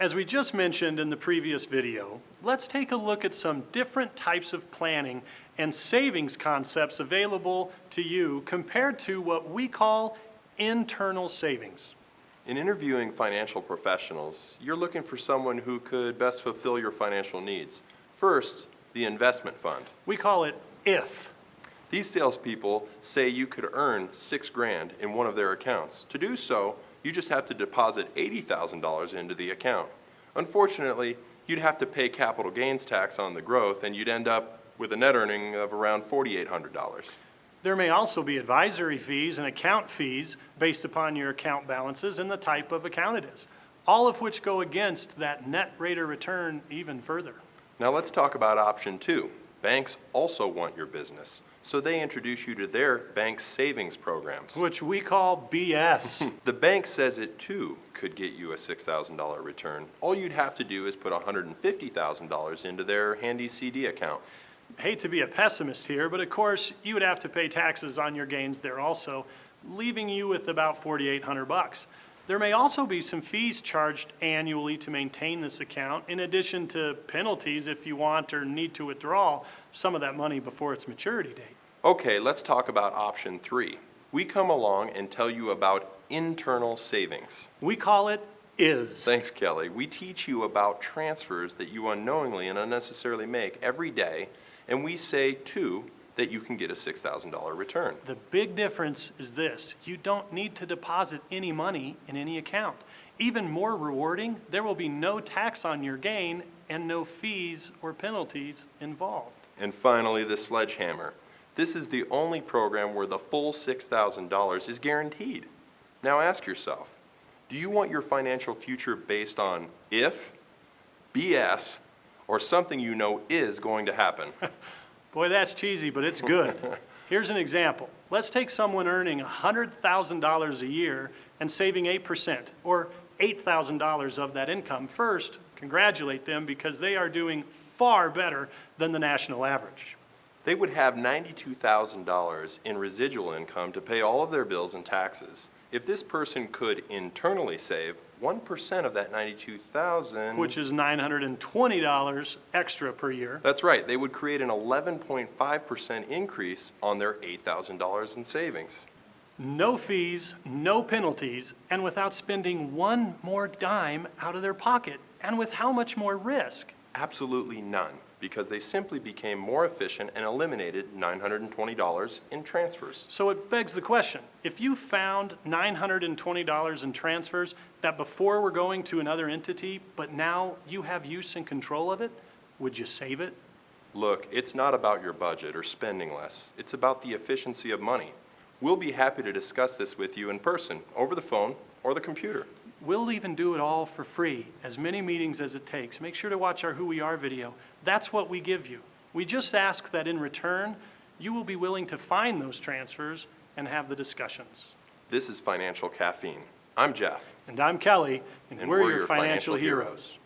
As we just mentioned in the previous video, let's take a look at some different types of planning and savings concepts available to you compared to what we call internal savings. In interviewing financial professionals, you're looking for someone who could best fulfill your financial needs. First, the investment fund. We call it IF. These salespeople say you could earn $6,000 in one of their accounts. To do so, you just have to deposit $80,000 into the account. Unfortunately, you'd have to pay capital gains tax on the growth, and you'd end up with a net earning of around $4,800. There may also be advisory fees and account fees based upon your account balances and the type of account it is, all of which go against that net rate of return even further. Now let's talk about option 2. Banks also want your business, so they introduce you to their bank savings programs. Which we call BS. The bank says it too could get you a $6,000 return. All you'd have to do is put $150,000 into their handy CD account. Hate to be a pessimist here, but of course you would have to pay taxes on your gains there also, leaving you with about $4,800. There may also be some fees charged annually to maintain this account, in addition to penalties if you want or need to withdraw some of that money before its maturity date. Okay, let's talk about option 3. We come along and tell you about internal savings. We call it IS. Thanks, Kelly. We teach you about transfers that you unknowingly and unnecessarily make every day, and we say, too, that you can get a $6,000 return. The big difference is this: you don't need to deposit any money in any account. Even more rewarding, there will be no tax on your gain and no fees or penalties involved. And finally, the sledgehammer. This is the only program where the full $6,000 is guaranteed. Now ask yourself, do you want your financial future based on if, BS, or something you know is going to happen? Boy, that's cheesy, but it's good. Here's an example. Let's take someone earning $100,000 a year and saving 8%, or $8,000 of that income. First, congratulate them because they are doing far better than the national average. They would have $92,000 in residual income to pay all of their bills and taxes. If this person could internally save 1% of that $92,000, which is $920 extra per year. That's right. They would create an 11.5% increase on their $8,000 in savings. No fees, no penalties, and without spending one more dime out of their pocket. And with how much more risk? Absolutely none, because they simply became more efficient and eliminated $920 in transfers. So it begs the question, if you found $920 in transfers that before were going to another entity, but now you have use and control of it, would you save it? Look, it's not about your budget or spending less. It's about the efficiency of money. We'll be happy to discuss this with you in person, over the phone, or the computer. We'll even do it all for free, as many meetings as it takes. Make sure to watch our Who We Are video. That's what we give you. We just ask that in return, you will be willing to find those transfers and have the discussions. This is Financial Caffeine. I'm Jeff. And I'm Kelly, and we're your financial heroes.